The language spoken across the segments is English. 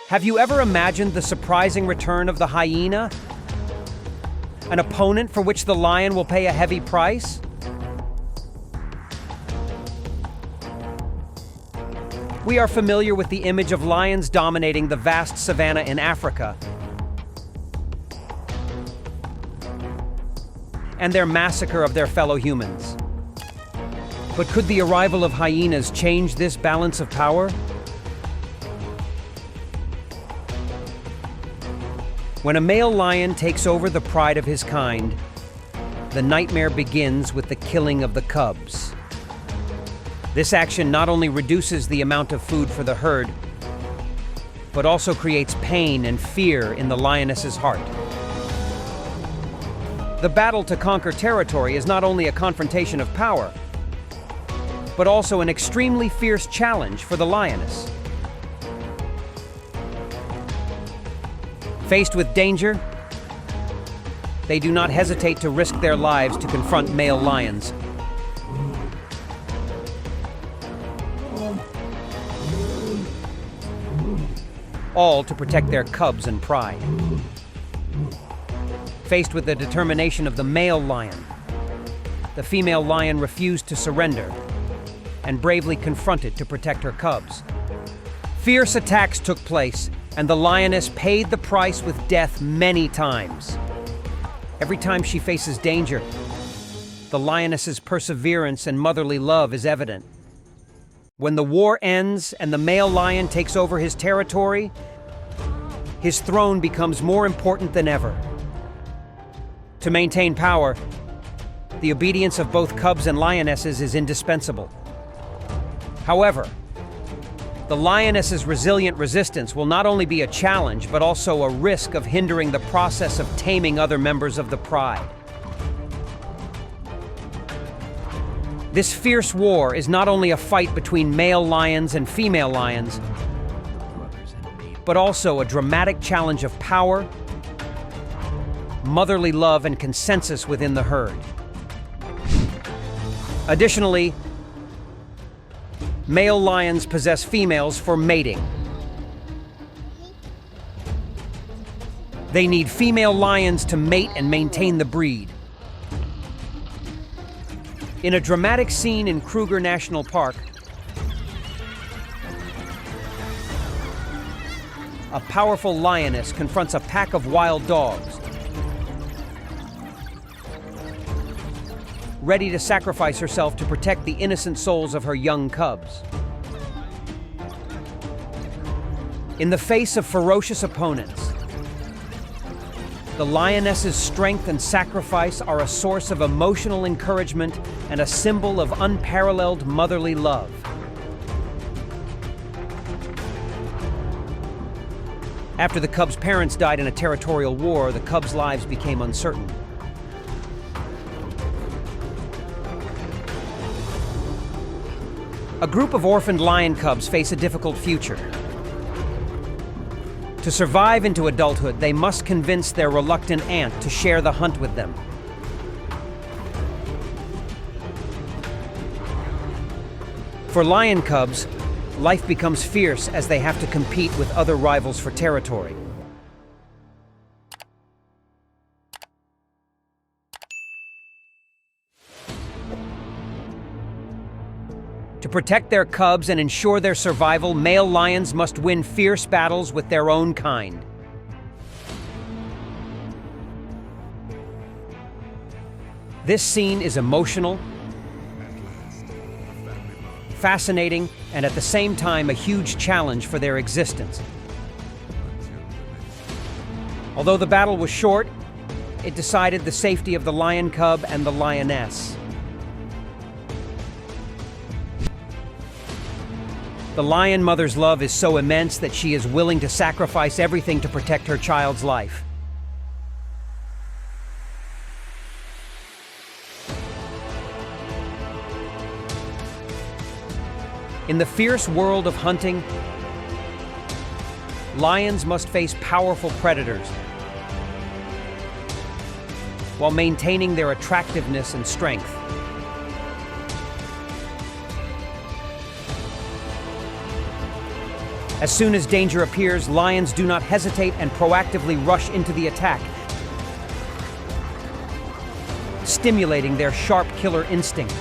Have you ever imagined the surprising return of the hyena? An opponent for which the lion will pay a heavy price? We are familiar with the image of lions dominating the vast savanna in Africa and their massacre of their fellow humans. But could the arrival of hyenas change this balance of power? When a male lion takes over the pride of his kind, the nightmare begins with the killing of the cubs. This action not only reduces the amount of food for the herd, but also creates pain and fear in the lioness's heart. The battle to conquer territory is not only a confrontation of power, but also an extremely fierce challenge for the lioness. Faced with danger, they do not hesitate to risk their lives to confront male lions. All to protect their cubs and pride. Faced with the determination of the male lion, the female lion refused to surrender and bravely confronted to protect her cubs. Fierce attacks took place, and the lioness paid the price with death many times. Every time she faces danger, the lioness's perseverance and motherly love is evident. When the war ends and the male lion takes over his territory, his throne becomes more important than ever. To maintain power, the obedience of both cubs and lionesses is indispensable. However, the lioness's resilient resistance will not only be a challenge, but also a risk of hindering the process of taming other members of the pride. This fierce war is not only a fight between male lions and female lions, but also a dramatic challenge of power, motherly love, and consensus within the herd. Additionally, male lions possess females for mating. They need female lions to mate and maintain the breed. In a dramatic scene in Kruger National Park, a powerful lioness confronts a pack of wild dogs, ready to sacrifice herself to protect the innocent souls of her young cubs. In the face of ferocious opponents, the lioness's strength and sacrifice are a source of emotional encouragement and a symbol of unparalleled motherly love. After the cubs' parents died in a territorial war, the cubs' lives became uncertain. A group of orphaned lion cubs face a difficult future. To survive into adulthood, they must convince their reluctant aunt to share the hunt with them. For lion cubs, life becomes fierce as they have to compete with other rivals for territory. To protect their cubs and ensure their survival, male lions must win fierce battles with their own kind. This scene is emotional, fascinating, and at the same time a huge challenge for their existence. Although the battle was short, it decided the safety of the lion cub and the lioness. The lion mother's love is so immense that she is willing to sacrifice everything to protect her child's life. In the fierce world of hunting, lions must face powerful predators while maintaining their attractiveness and strength. As soon as danger appears, lions do not hesitate and proactively rush into the attack, stimulating their sharp killer instinct.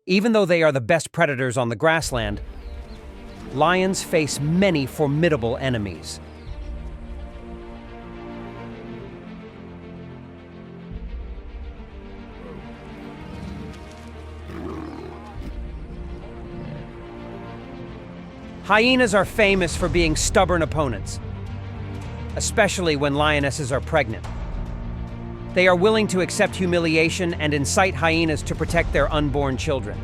Even though they are the best predators on the grassland, lions face many formidable enemies. Hyenas are famous for being stubborn opponents, especially when lionesses are pregnant. They are willing to accept humiliation and incite hyenas to protect their unborn children.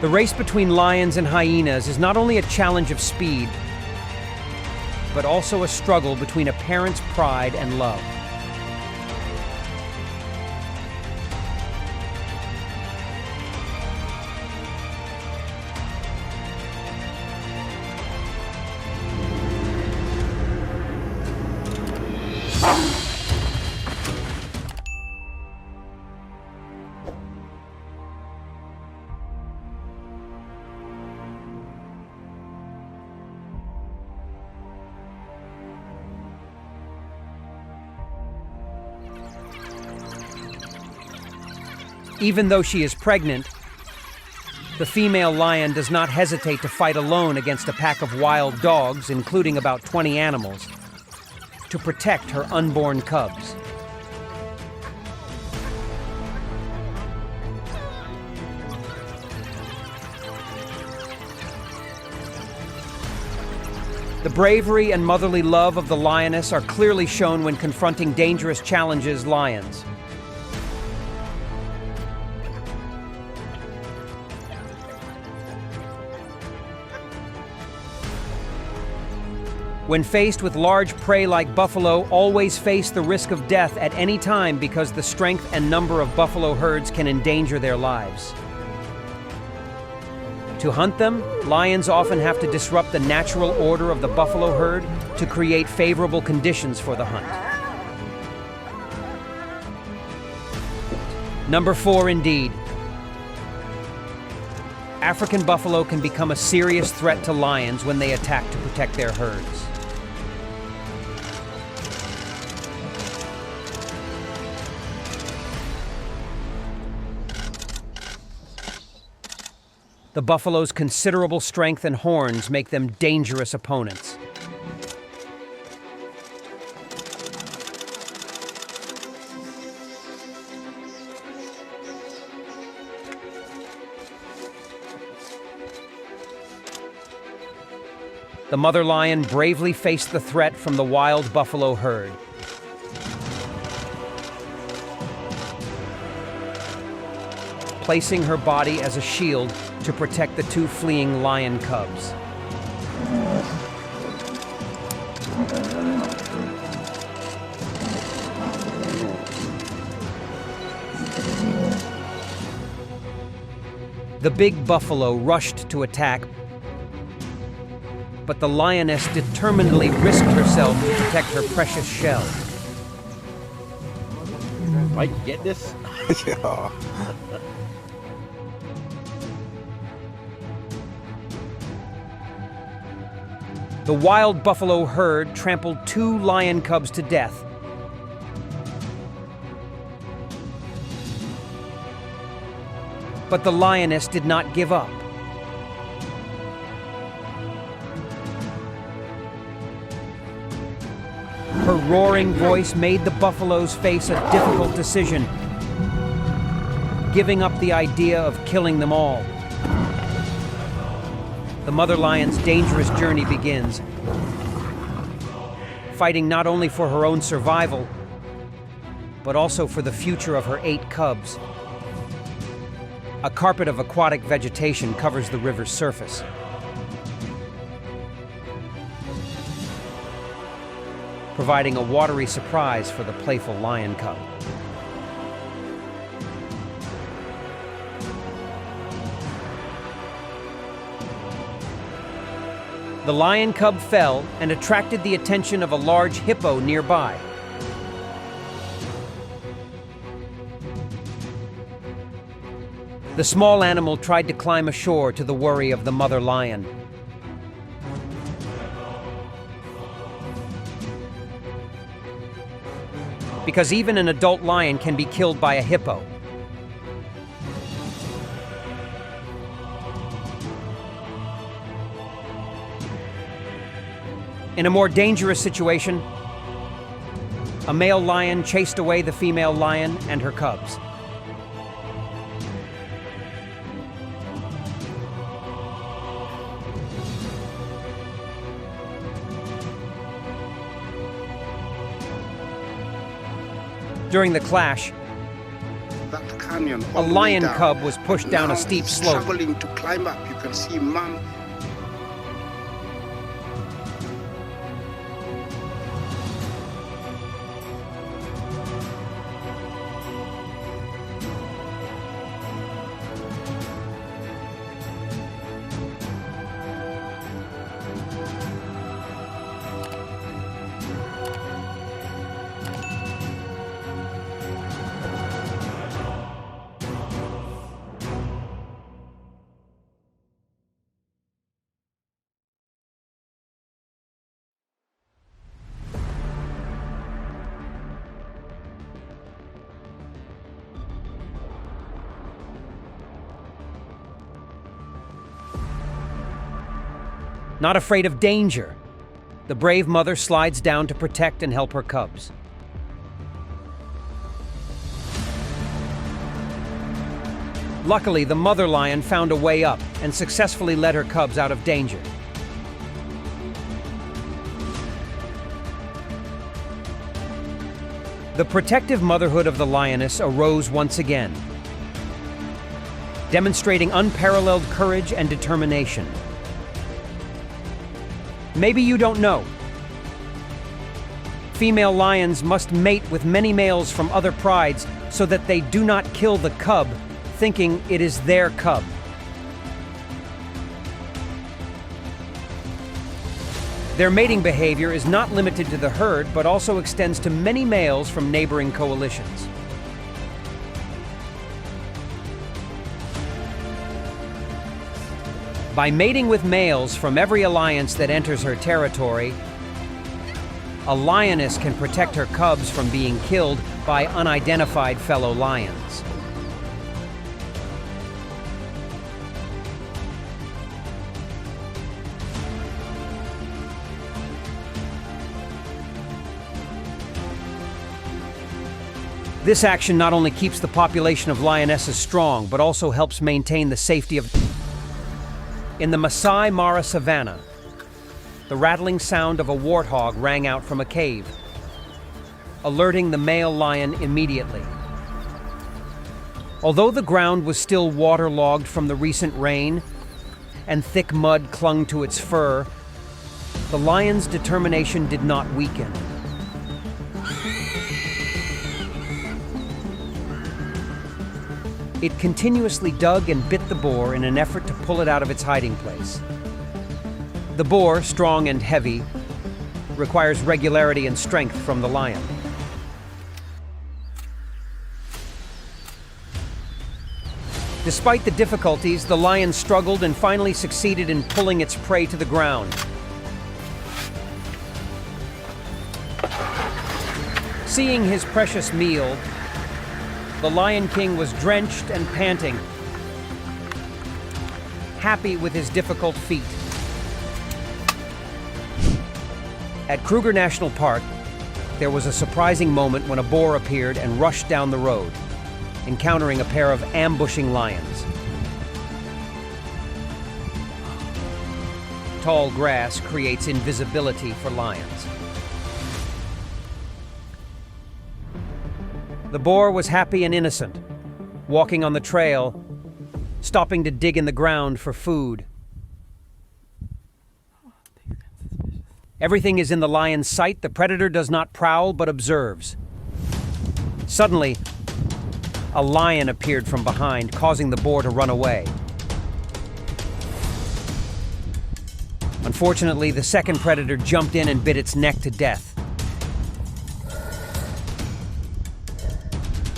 The race between lions and hyenas is not only a challenge of speed, but also a struggle between a parent's pride and love. Even though she is pregnant, the female lion does not hesitate to fight alone against a pack of wild dogs, including about 20 animals, to protect her unborn cubs. The bravery and motherly love of the lioness are clearly shown when confronting dangerous challenges lions. When faced with large prey like buffalo, always face the risk of death at any time because the strength and number of buffalo herds can endanger their lives. To hunt them, lions often have to disrupt the natural order of the buffalo herd to create favorable conditions for the hunt. Number 4, indeed. African buffalo can become a serious threat to lions when they attack to protect their herds. The buffalo's considerable strength and horns make them dangerous opponents. The mother lion bravely faced the threat from the wild buffalo herd. Placing her body as a shield to protect the 2 fleeing lion cubs. The big buffalo rushed to attack, but the lioness determinedly risked herself to protect her precious shell. Mike, get this? Yeah. The wild buffalo herd trampled 2 lion cubs to death. But the lioness did not give up. Her roaring voice made the buffaloes face a difficult decision, giving up the idea of killing them all. the mother lion's dangerous journey begins, fighting not only for her own survival, but also for the future of her 8 cubs. A carpet of aquatic vegetation covers the river's surface. Providing a watery surprise for the playful lion cub. The lion cub fell and attracted the attention of a large hippo nearby. The small animal tried to climb ashore to the worry of the mother lion. Because even an adult lion can be killed by a hippo. In a more dangerous situation, a male lion chased away the female lion and her cubs. During the clash, that canyon, a lion cub was pushed down a steep slope. Struggling to climb up, you can see mom. Not afraid of danger, the brave mother slides down to protect and help her cubs. Luckily, the mother lion found a way up and successfully led her cubs out of danger. The protective motherhood of the lioness arose once again, demonstrating unparalleled courage and determination. Maybe you don't know. Female lions must mate with many males from other prides so that they do not kill the cub, thinking it is their cub. Their mating behavior is not limited to the herd, but also extends to many males from neighboring coalitions. By mating with males from every alliance that enters her territory, a lioness can protect her cubs from being killed by unidentified fellow lions. This action not only keeps the population of lionesses strong, but also helps maintain the safety of... In the Masai Mara savannah, the rattling sound of a warthog rang out from a cave, alerting the male lion immediately. Although the ground was still waterlogged from the recent rain and thick mud clung to its fur, the lion's determination did not weaken. It continuously dug and bit the boar in an effort to pull it out of its hiding place. The boar, strong and heavy, requires regularity and strength from the lion. Despite the difficulties, the lion struggled and finally succeeded in pulling its prey to the ground. Seeing his precious meal, the Lion King was drenched and panting, happy with his difficult feat. At Kruger National Park, there was a surprising moment when a boar appeared and rushed down the road, encountering a pair of ambushing lions. Tall grass creates invisibility for lions. The boar was happy and innocent, walking on the trail, stopping to dig in the ground for food. Everything is in the lion's sight. The predator does not prowl, but observes. Suddenly, a lion appeared from behind, causing the boar to run away. Unfortunately, the second predator jumped in and bit its neck to death.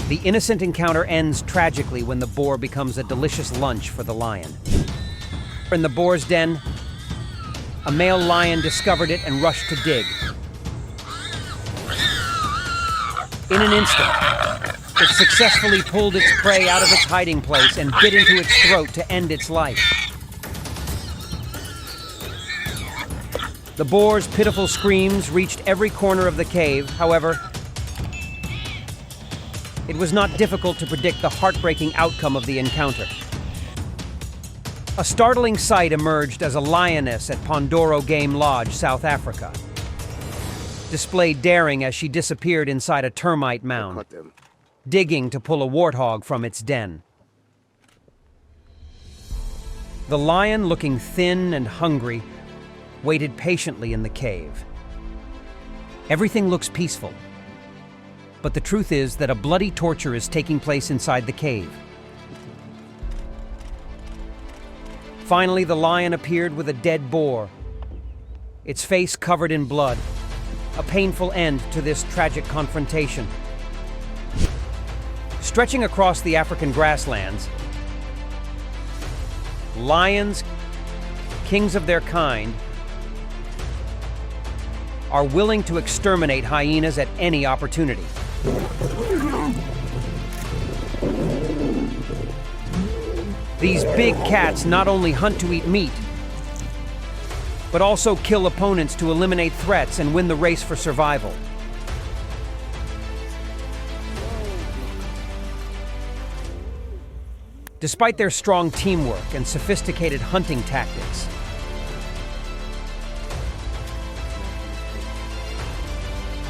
The innocent encounter ends tragically when the boar becomes a delicious lunch for the lion. In the boar's den, a male lion discovered it and rushed to dig. In an instant, it successfully pulled its prey out of its hiding place and bit into its throat to end its life. The boar's pitiful screams reached every corner of the cave. However, it was not difficult to predict the heartbreaking outcome of the encounter. A startling sight emerged as a lioness at Pondoro Game Lodge, South Africa, displayed daring as she disappeared inside a termite mound, digging to pull a warthog from its den. The lion, looking thin and hungry, waited patiently in the cave. Everything looks peaceful, but the truth is that a bloody torture is taking place inside the cave. Finally, the lion appeared with a dead boar, its face covered in blood, a painful end to this tragic confrontation. Stretching across the African grasslands, lions, kings of their kind, are willing to exterminate hyenas at any opportunity. These big cats not only hunt to eat meat, but also kill opponents to eliminate threats and win the race for survival. Despite their strong teamwork and sophisticated hunting tactics,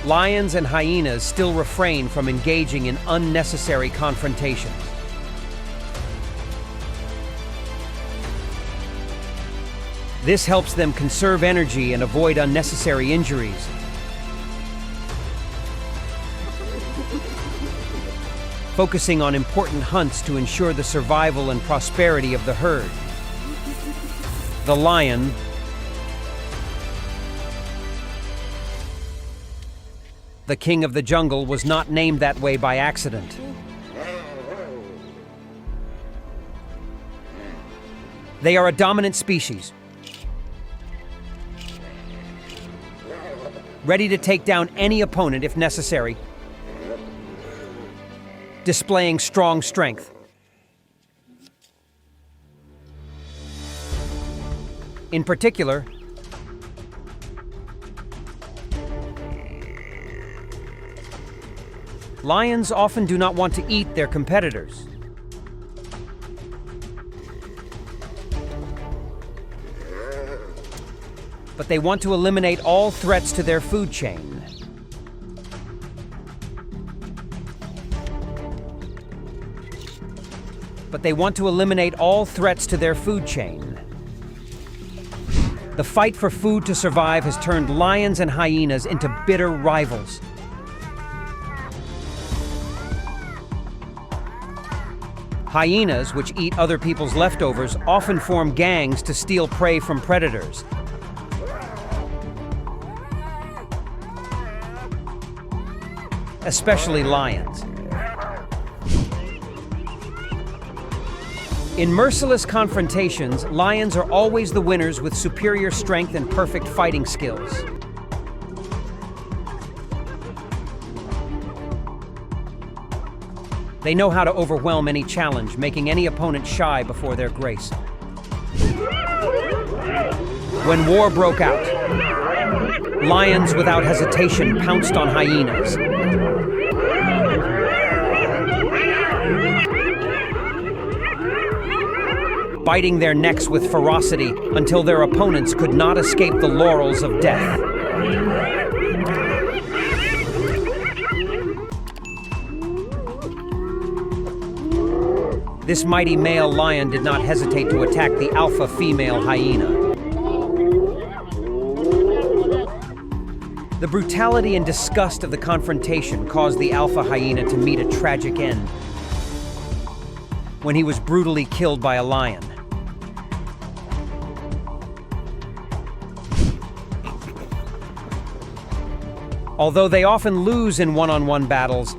lions and hyenas still refrain from engaging in unnecessary confrontations. This helps them conserve energy and avoid unnecessary injuries. Focusing on important hunts to ensure the survival and prosperity of the herd. The lion, the king of the jungle, was not named that way by accident. They are a dominant species, ready to take down any opponent if necessary, displaying strong strength. In particular, lions often do not want to eat their competitors. But they want to eliminate all threats to their food chain. The fight for food to survive has turned lions and hyenas into bitter rivals. Hyenas, which eat other people's leftovers, often form gangs to steal prey from predators. Especially lions. In merciless confrontations, lions are always the winners with superior strength and perfect fighting skills. They know how to overwhelm any challenge, making any opponent shy before their grace. When war broke out, lions without hesitation pounced on hyenas. biting their necks with ferocity until their opponents could not escape the laurels of death. This mighty male lion did not hesitate to attack the alpha female hyena. The brutality and disgust of the confrontation caused the alpha hyena to meet a tragic end when he was brutally killed by a lion. Although they often lose in one-on-one battles,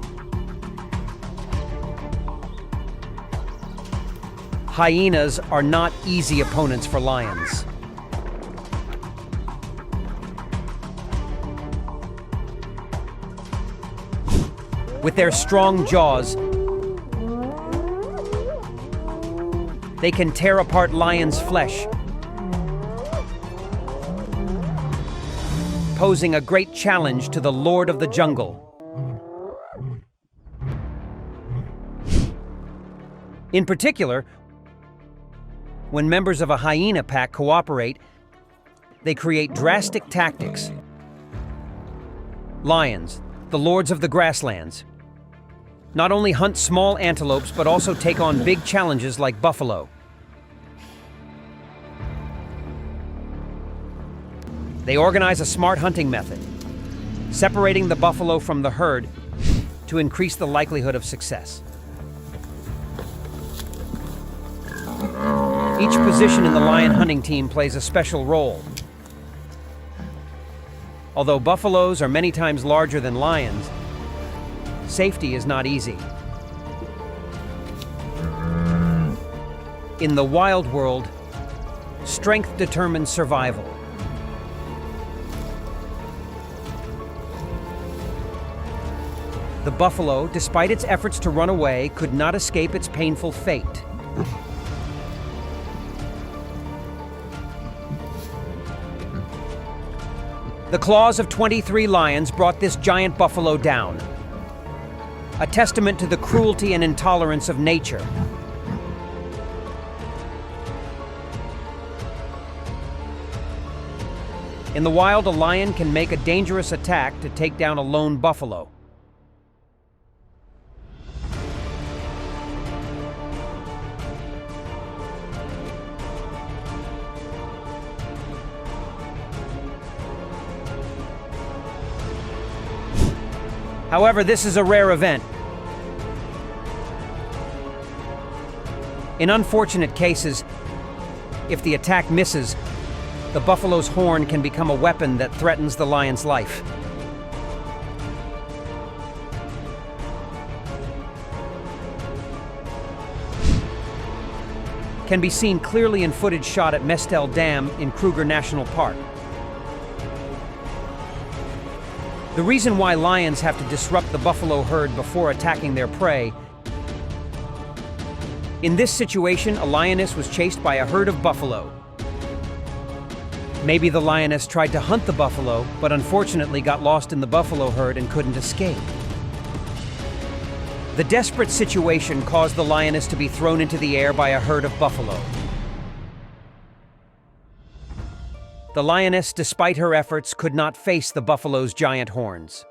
hyenas are not easy opponents for lions. With their strong jaws, they can tear apart lions' flesh, posing a great challenge to the Lord of the Jungle. In particular, when members of a hyena pack cooperate, they create drastic tactics. Lions, the lords of the grasslands, not only hunt small antelopes but also take on big challenges like buffalo. They organize a smart hunting method, separating the buffalo from the herd to increase the likelihood of success. Each position in the lion hunting team plays a special role. Although buffaloes are many times larger than lions, safety is not easy. In the wild world, strength determines survival. The buffalo, despite its efforts to run away, could not escape its painful fate. The claws of 23 lions brought this giant buffalo down, a testament to the cruelty and intolerance of nature. In the wild, a lion can make a dangerous attack to take down a lone buffalo. However, this is a rare event. In unfortunate cases, if the attack misses, the buffalo's horn can become a weapon that threatens the lion's life. Can be seen clearly in footage shot at Mestel Dam in Kruger National Park. The reason why lions have to disrupt the buffalo herd before attacking their prey. In this situation, a lioness was chased by a herd of buffalo. Maybe the lioness tried to hunt the buffalo, but unfortunately got lost in the buffalo herd and couldn't escape. The desperate situation caused the lioness to be thrown into the air by a herd of buffalo. The lioness, despite her efforts, could not face the buffalo's giant horns.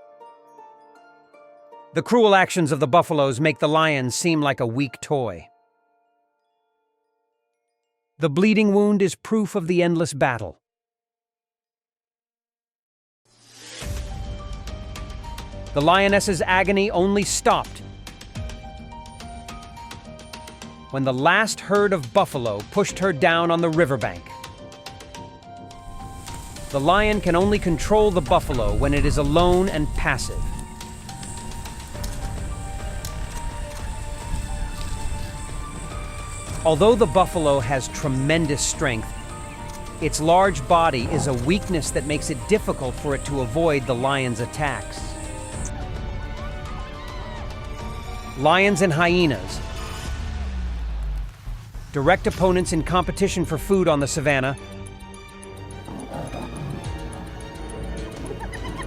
The cruel actions of the buffaloes make the lions seem like a weak toy. The bleeding wound is proof of the endless battle. The lioness's agony only stopped when the last herd of buffalo pushed her down on the riverbank. The lion can only control the buffalo when it is alone and passive. Although the buffalo has tremendous strength, its large body is a weakness that makes it difficult for it to avoid the lion's attacks. Lions and hyenas, direct opponents in competition for food on the savannah,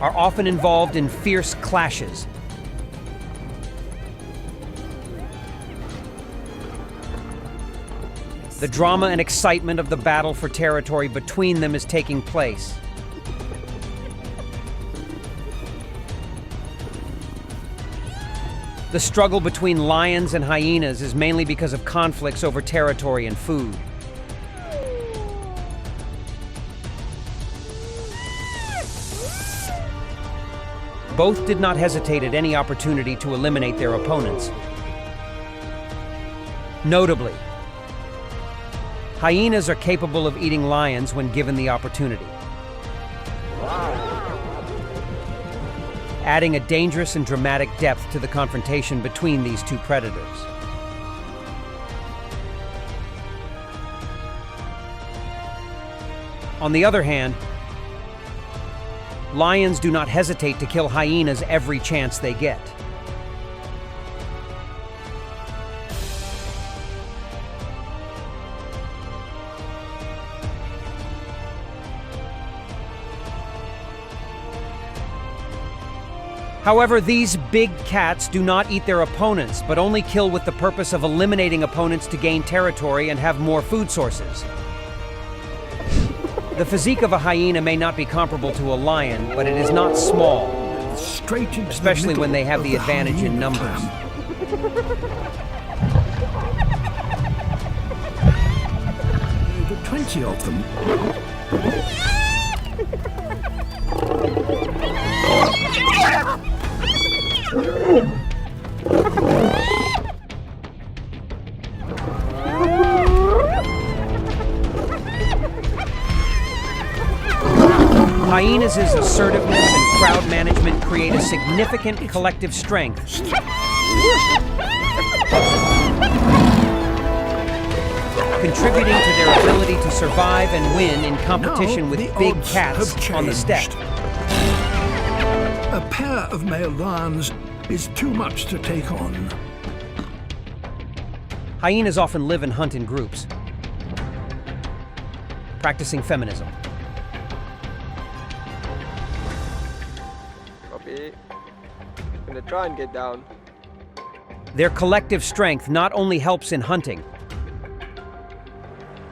are often involved in fierce clashes. The drama and excitement of the battle for territory between them is taking place. The struggle between lions and hyenas is mainly because of conflicts over territory and food. Both did not hesitate at any opportunity to eliminate their opponents. Notably, hyenas are capable of eating lions when given the opportunity, adding a dangerous and dramatic depth to the confrontation between these two predators. On the other hand, lions do not hesitate to kill hyenas every chance they get. However, these big cats do not eat their opponents, but only kill with the purpose of eliminating opponents to gain territory and have more food sources. The physique of a hyena may not be comparable to a lion, but it is not small, especially when they have the advantage in numbers. 20 of them. Hyenas' assertiveness and crowd management create a significant collective strength. Contributing to their ability to survive and win in competition with big cats on the steppe. A pair of male lions is too much to take on. Hyenas often live and hunt in groups, practicing feminism. Copy. Gonna try and get down. Their collective strength not only helps in hunting,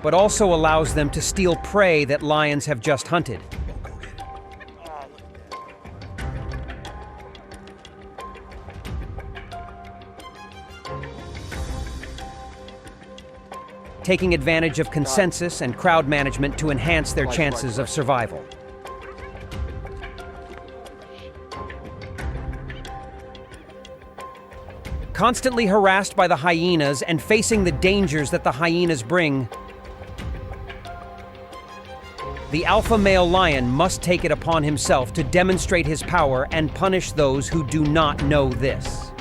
but also allows them to steal prey that lions have just hunted. Taking advantage of consensus and crowd management to enhance their chances of survival. Constantly harassed by the hyenas and facing the dangers that the hyenas bring, the alpha male lion must take it upon himself to demonstrate his power and punish those who do not know this.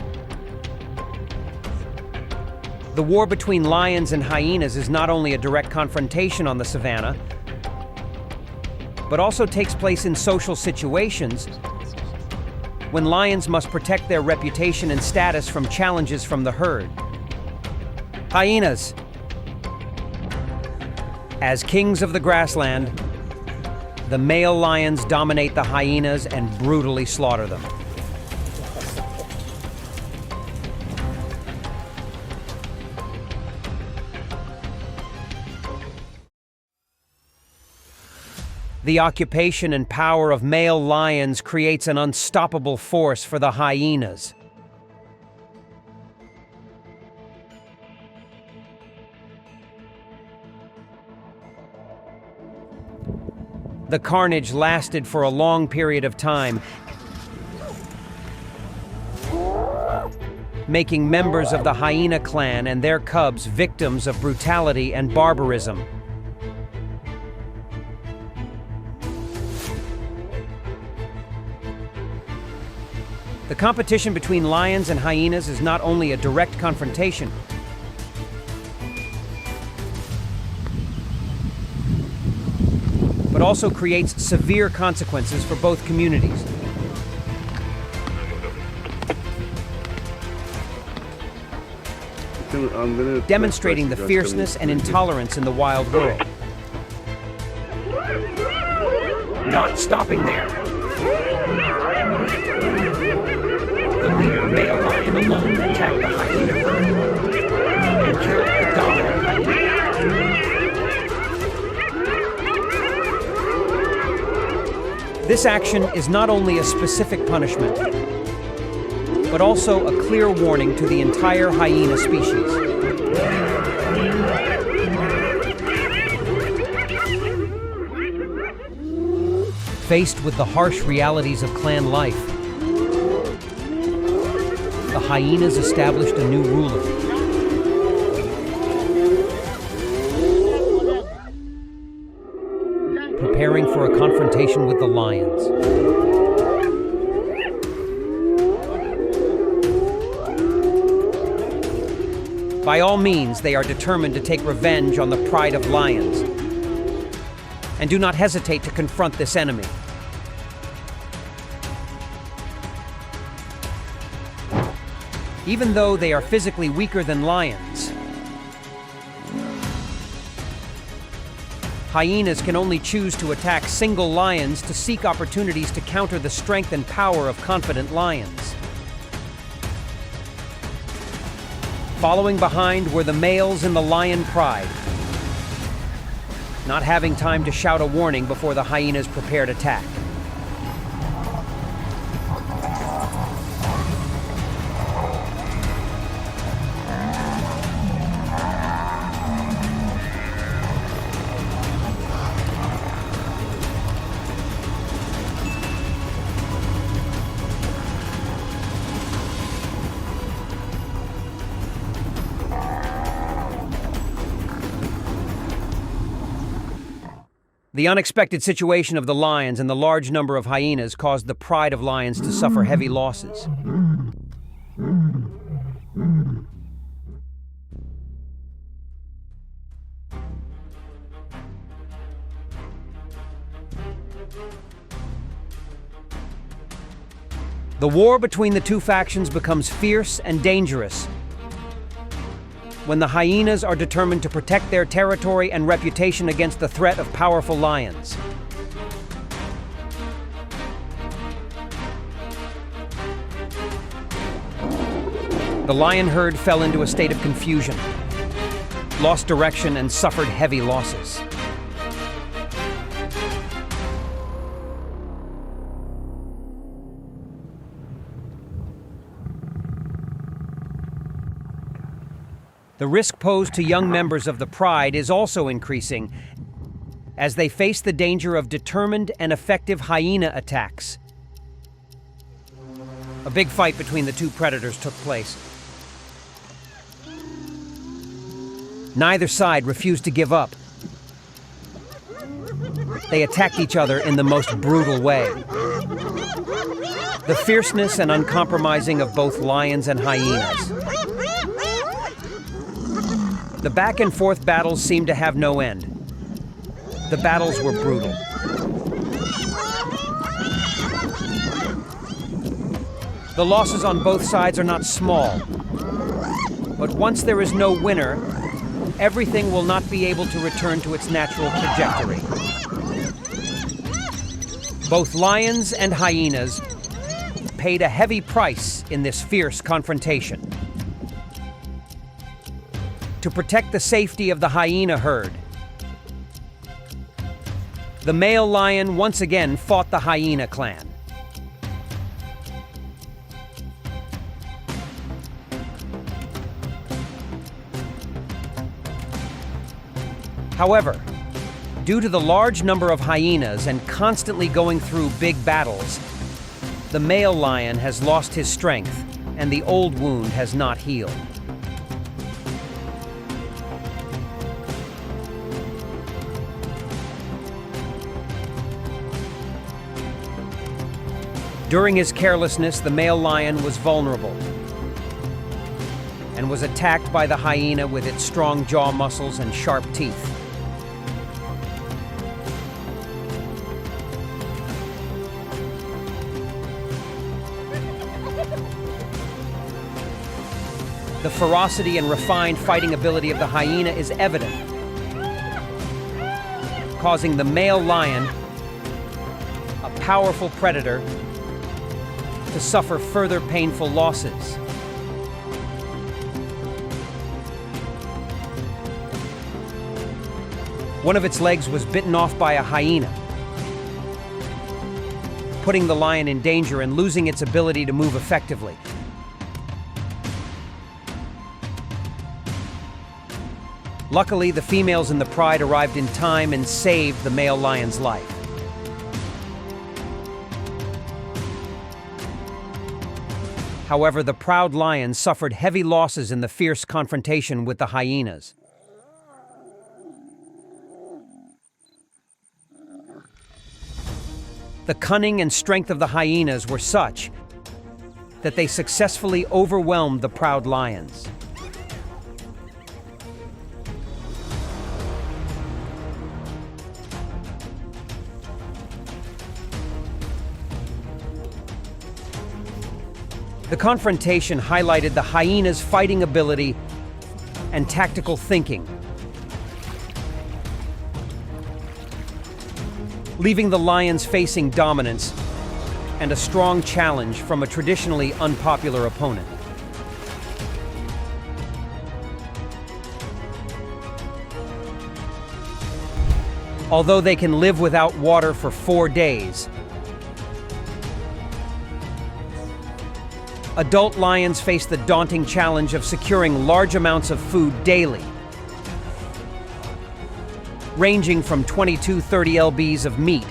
The war between lions and hyenas is not only a direct confrontation on the savannah, but also takes place in social situations when lions must protect their reputation and status from challenges from the herd. Hyenas, as kings of the grassland, the male lions dominate the hyenas and brutally slaughter them. The occupation and power of male lions creates an unstoppable force for the hyenas. The carnage lasted for a long period of time, making members of the hyena clan and their cubs victims of brutality and barbarism. The competition between lions and hyenas is not only a direct confrontation, but also creates severe consequences for both communities. Demonstrating the fierceness and intolerance in the wild world. Not stopping there. The leader male lion alone attacked the hyena herd and killed the dominant hyena. This action is not only a specific punishment, but also a clear warning to the entire hyena species. Faced with the harsh realities of clan life, the hyenas established a new ruler. Preparing for a confrontation with the lions. By all means, they are determined to take revenge on the pride of lions, and do not hesitate to confront this enemy. Even though they are physically weaker than lions, hyenas can only choose to attack single lions to seek opportunities to counter the strength and power of confident lions. Following behind were the males in the lion pride, not having time to shout a warning before the hyenas prepared attack. The unexpected situation of the lions and the large number of hyenas caused the pride of lions to suffer heavy losses. The war between the two factions becomes fierce and dangerous when the hyenas are determined to protect their territory and reputation against the threat of powerful lions. The lion herd fell into a state of confusion, lost direction, and suffered heavy losses. The risk posed to young members of the pride is also increasing as they face the danger of determined and effective hyena attacks. A big fight between the two predators took place. Neither side refused to give up. They attacked each other in the most brutal way. The fierceness and uncompromising of both lions and hyenas. The back and forth battles seemed to have no end. The battles were brutal. The losses on both sides are not small. But once there is no winner, everything will not be able to return to its natural trajectory. Both lions and hyenas paid a heavy price in this fierce confrontation. To protect the safety of the hyena herd, the male lion once again fought the hyena clan. However, due to the large number of hyenas and constantly going through big battles, the male lion has lost his strength and the old wound has not healed. During his carelessness, the male lion was vulnerable and was attacked by the hyena with its strong jaw muscles and sharp teeth. The ferocity and refined fighting ability of the hyena is evident, causing the male lion, a powerful predator, to suffer further painful losses. One of its legs was bitten off by a hyena, putting the lion in danger and losing its ability to move effectively. Luckily, the females in the pride arrived in time and saved the male lion's life. However, the proud lion suffered heavy losses in the fierce confrontation with the hyenas. The cunning and strength of the hyenas were such that they successfully overwhelmed the proud lions. The confrontation highlighted the hyena's fighting ability and tactical thinking, leaving the lions facing dominance and a strong challenge from a traditionally unpopular opponent. Although they can live without water for 4 days, adult lions face the daunting challenge of securing large amounts of food daily, ranging from 20–30 lbs of meat.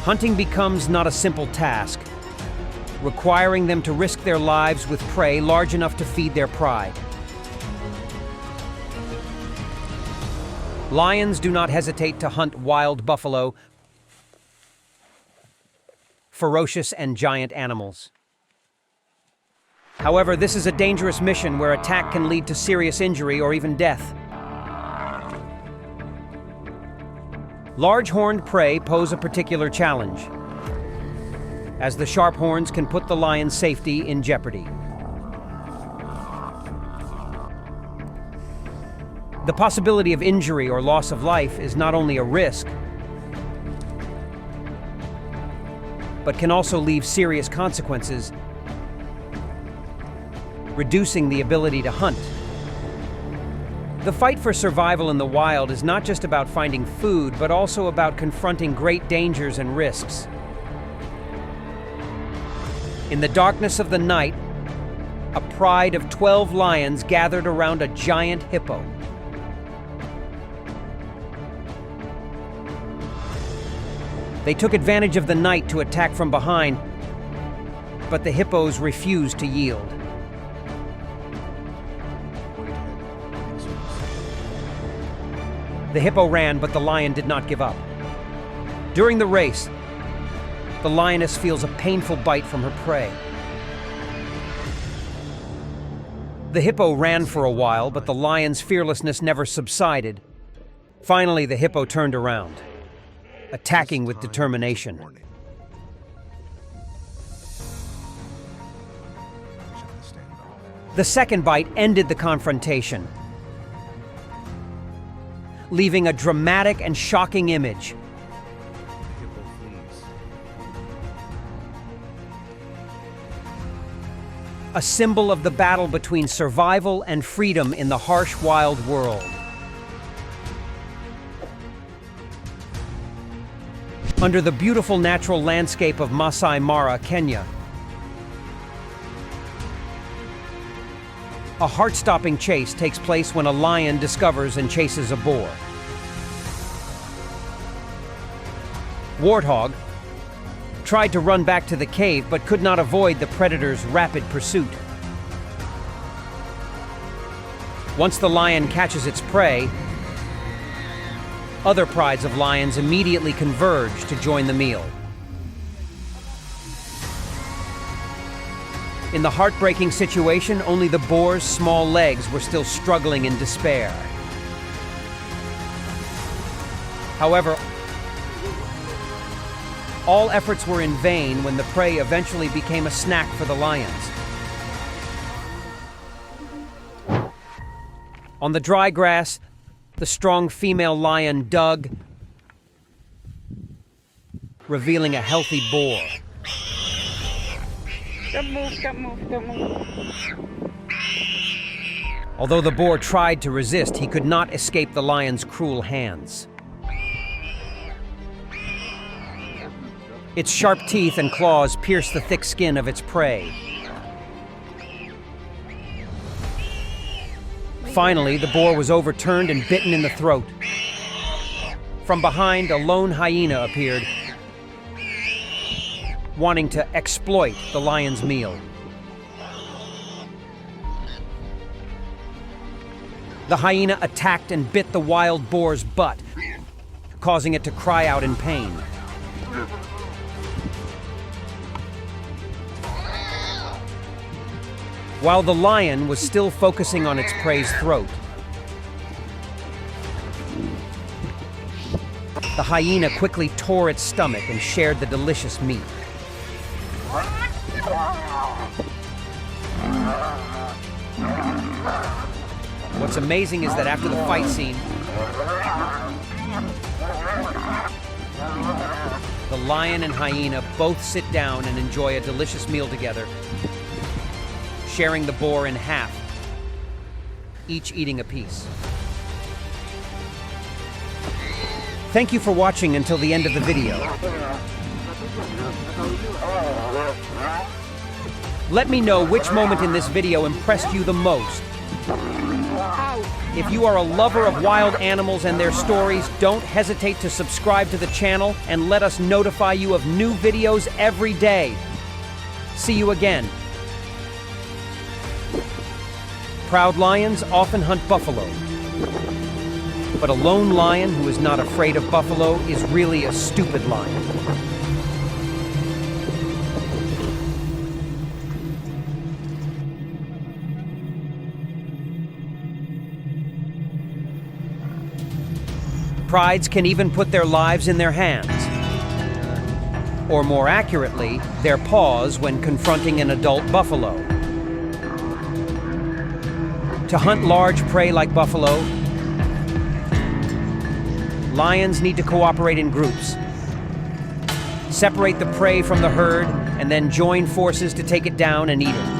Hunting becomes not a simple task, requiring them to risk their lives with prey large enough to feed their pride. Lions do not hesitate to hunt wild buffalo, ferocious and giant animals. However, this is a dangerous mission where attack can lead to serious injury or even death. Large-horned prey pose a particular challenge, as the sharp horns can put the lion's safety in jeopardy. The possibility of injury or loss of life is not only a risk, but can also leave serious consequences, reducing the ability to hunt. The fight for survival in the wild is not just about finding food, but also about confronting great dangers and risks. In the darkness of the night, a pride of 12 lions gathered around a giant hippo. They took advantage of the night to attack from behind, but the hippos refused to yield. The hippo ran, but the lion did not give up. During the race, the lioness feels a painful bite from her prey. The hippo ran for a while, but the lion's fearlessness never subsided. Finally, the hippo turned around, attacking with determination. The second bite ended the confrontation, leaving a dramatic and shocking image. A symbol of the battle between survival and freedom in the harsh, wild world. Under the beautiful natural landscape of Masai Mara, Kenya, a heart-stopping chase takes place when a lion discovers and chases a boar. Warthog tried to run back to the cave but could not avoid the predator's rapid pursuit. Once the lion catches its prey, other prides of lions immediately converge to join the meal. In the heartbreaking situation, only the boar's small legs were still struggling in despair. However, all efforts were in vain when the prey eventually became a snack for the lions. On the dry grass, the strong female lion dug, revealing a healthy boar. Don't move. Although the boar tried to resist, he could not escape the lion's cruel hands. Its sharp teeth and claws pierce the thick skin of its prey. Finally, the boar was overturned and bitten in the throat. From behind, a lone hyena appeared, wanting to exploit the lion's meal. The hyena attacked and bit the wild boar's butt, causing it to cry out in pain. While the lion was still focusing on its prey's throat, the hyena quickly tore its stomach and shared the delicious meat. What's amazing is that after the fight scene, the lion and hyena both sit down and enjoy a delicious meal together, sharing the boar in half, each eating a piece. Thank you for watching until the end of the video. Let me know which moment in this video impressed you the most. If you are a lover of wild animals and their stories, don't hesitate to subscribe to the channel and let us notify you of new videos every day. See you again. Proud lions often hunt buffalo, but a lone lion who is not afraid of buffalo is really a stupid lion. Prides can even put their lives in their hands, or more accurately, their paws when confronting an adult buffalo. To hunt large prey like buffalo, lions need to cooperate in groups, separate the prey from the herd, and then join forces to take it down and eat it.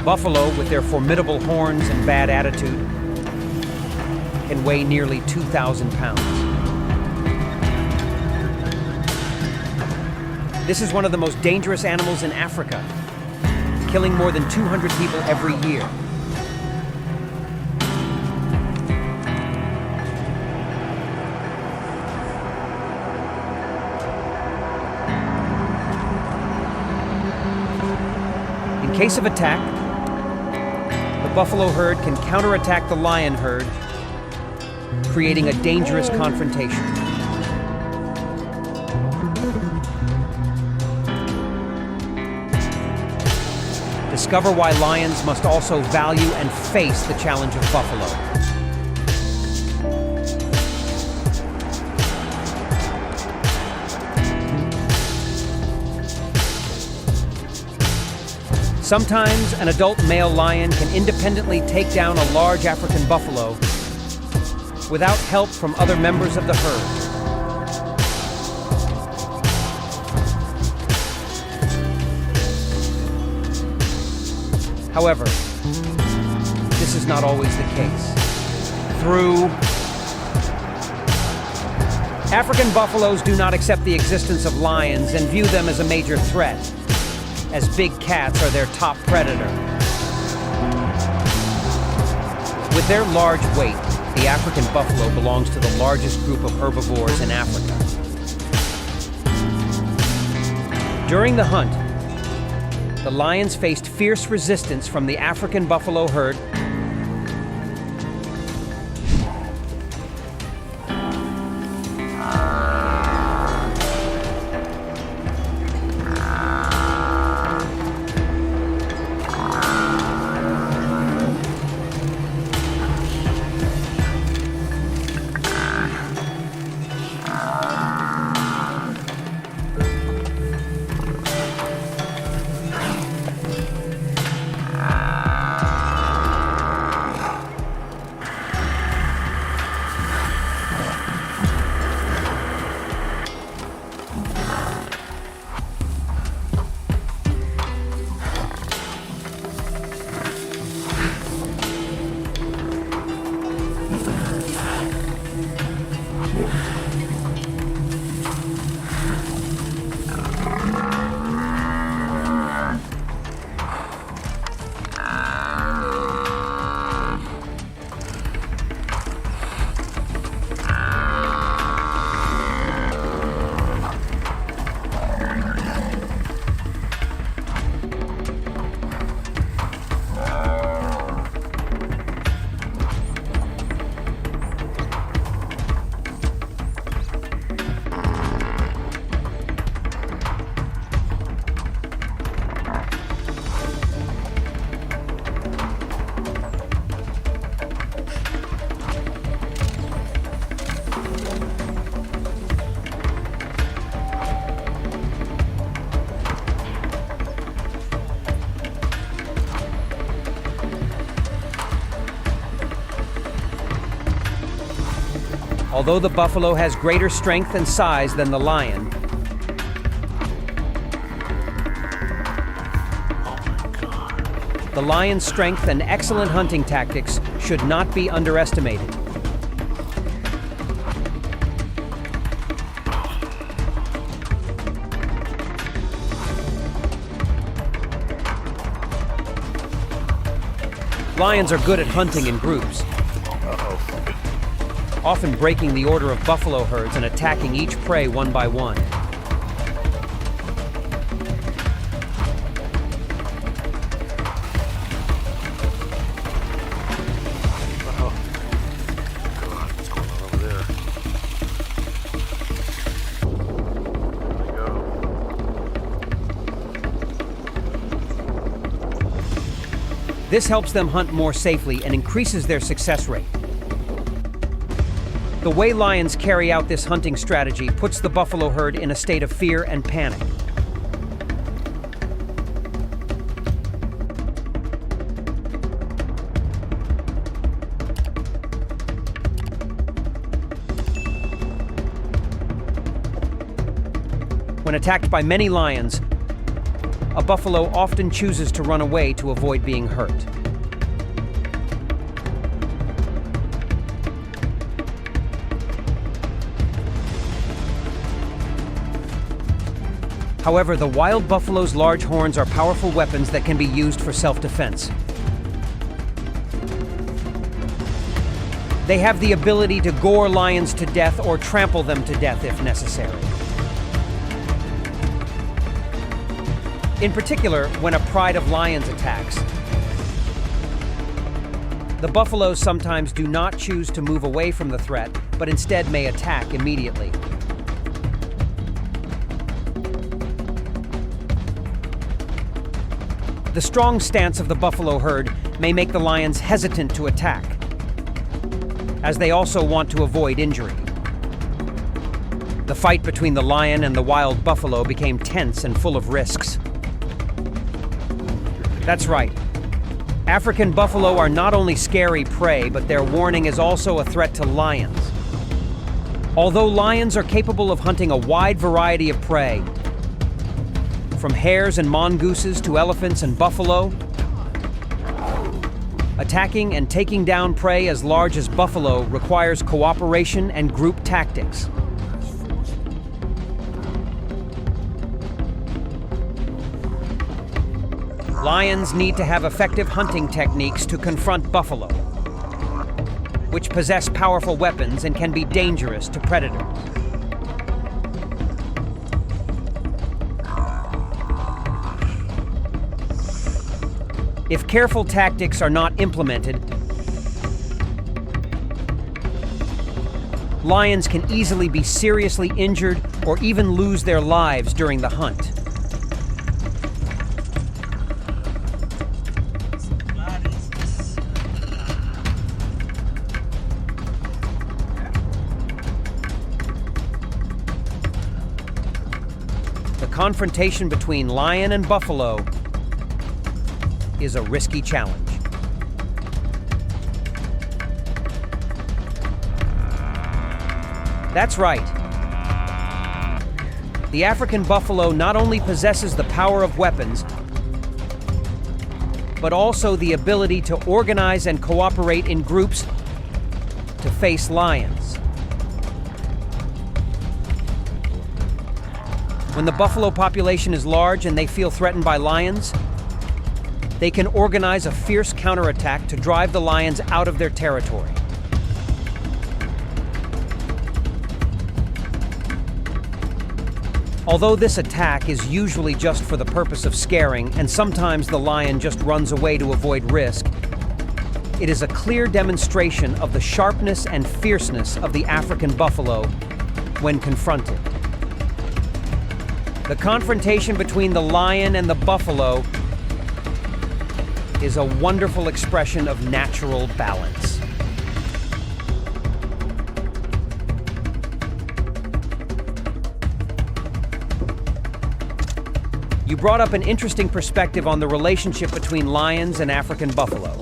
Buffalo, with their formidable horns and bad attitude, can weigh nearly 2,000 pounds. This is one of the most dangerous animals in Africa, killing more than 200 people every year. In case of attack, the buffalo herd can counterattack the lion herd, creating a dangerous confrontation. Discover why lions must also value and face the challenge of buffalo. Sometimes an adult male lion can independently take down a large African buffalo without help from other members of the herd. However, this is not always the case. African buffaloes do not accept the existence of lions and view them as a major threat, as big cats are their top predator. With their large weight, the African buffalo belongs to the largest group of herbivores in Africa. During the hunt, the lions faced fierce resistance from the African buffalo herd, Although the buffalo has greater strength and size than the lion, the lion's strength and excellent hunting tactics should not be underestimated. Lions are good at hunting in groups, often breaking the order of buffalo herds and attacking each prey one by one. This helps them hunt more safely and increases their success rate. The way lions carry out this hunting strategy puts the buffalo herd in a state of fear and panic. When attacked by many lions, a buffalo often chooses to run away to avoid being hurt. However, the wild buffalo's large horns are powerful weapons that can be used for self-defense. They have the ability to gore lions to death or trample them to death if necessary. In particular, when a pride of lions attacks, the buffaloes sometimes do not choose to move away from the threat, but instead may attack immediately. The strong stance of the buffalo herd may make the lions hesitant to attack, as they also want to avoid injury. The fight between the lion and the wild buffalo became tense and full of risks. That's right. African buffalo are not only scary prey, but their warning is also a threat to lions. Although lions are capable of hunting a wide variety of prey, from hares and mongooses to elephants and buffalo, attacking and taking down prey as large as buffalo requires cooperation and group tactics. Lions need to have effective hunting techniques to confront buffalo, which possess powerful weapons and can be dangerous to predators. If careful tactics are not implemented, lions can easily be seriously injured or even lose their lives during the hunt. The confrontation between lion and buffalo is a risky challenge. That's right. The African buffalo not only possesses the power of weapons, but also the ability to organize and cooperate in groups to face lions. When the buffalo population is large and they feel threatened by lions, they can organize a fierce counterattack to drive the lions out of their territory. Although this attack is usually just for the purpose of scaring, and sometimes the lion just runs away to avoid risk, it is a clear demonstration of the sharpness and fierceness of the African buffalo when confronted. The confrontation between the lion and the buffalo is a wonderful expression of natural balance. You brought up an interesting perspective on the relationship between lions and African buffalo.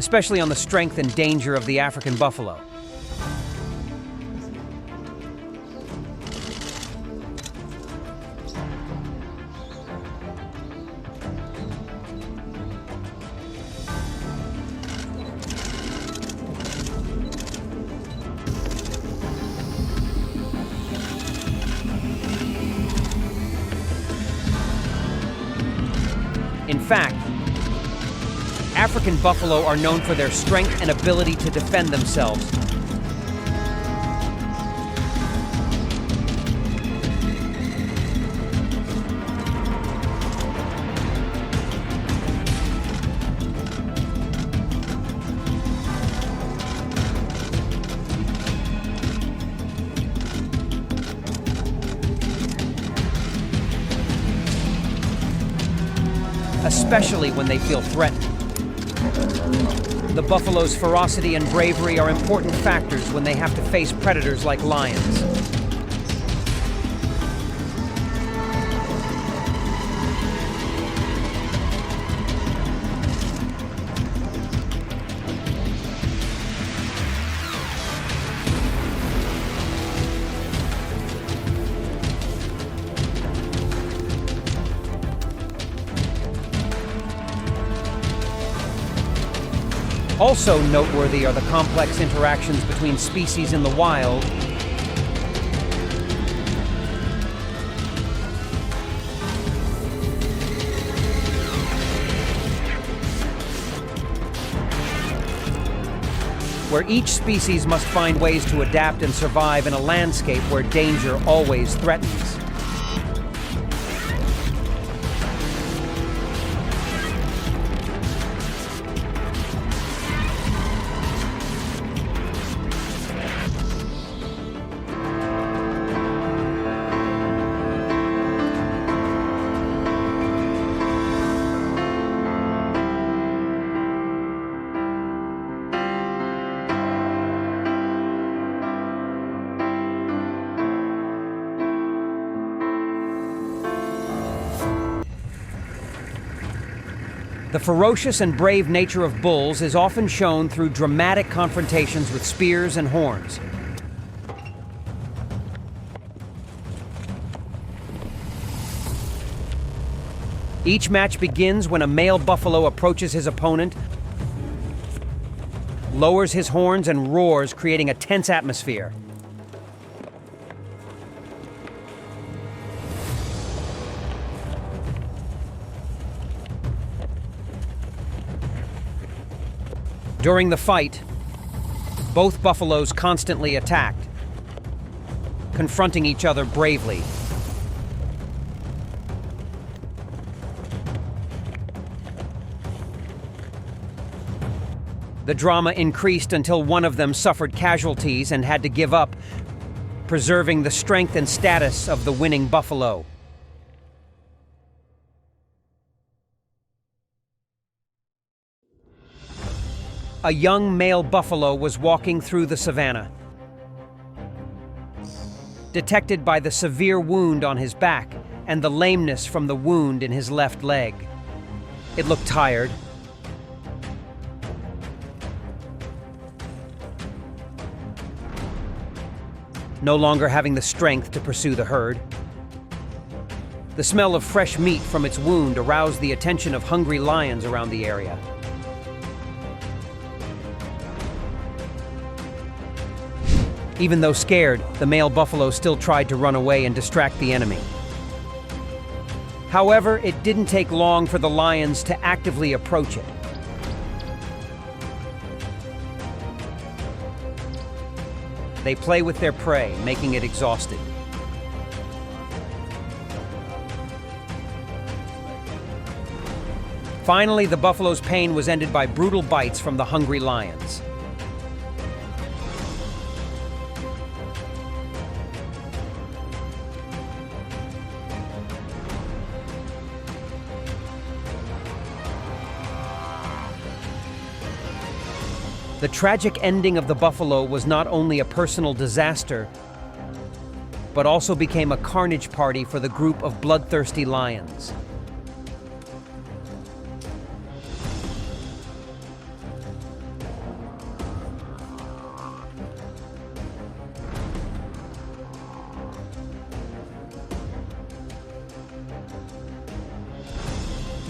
especially on the strength and danger of the African buffalo. In fact, African buffalo are known for their strength and ability to defend themselves. Especially when they feel threatened. The buffalo's ferocity and bravery are important factors when they have to face predators like lions. Also noteworthy are the complex interactions between species in the wild where each species must find ways to adapt and survive in a landscape where danger always threatens. The ferocious and brave nature of bulls is often shown through dramatic confrontations with spears and horns. Each match begins when a male buffalo approaches his opponent, lowers his horns, and roars, creating a tense atmosphere. During the fight, both buffaloes constantly attacked, confronting each other bravely. The drama increased until one of them suffered casualties and had to give up, preserving the strength and status of the winning buffalo. A young male buffalo was walking through the savannah. Detected by the severe wound on his back and the lameness from the wound in his left leg. It looked tired. No longer having the strength to pursue the herd. The smell of fresh meat from its wound aroused the attention of hungry lions around the area. Even though scared, the male buffalo still tried to run away and distract the enemy. However, it didn't take long for the lions to actively approach it. They play with their prey, making it exhausted. Finally, the buffalo's pain was ended by brutal bites from the hungry lions. The tragic ending of the buffalo was not only a personal disaster, but also became a carnage party for the group of bloodthirsty lions.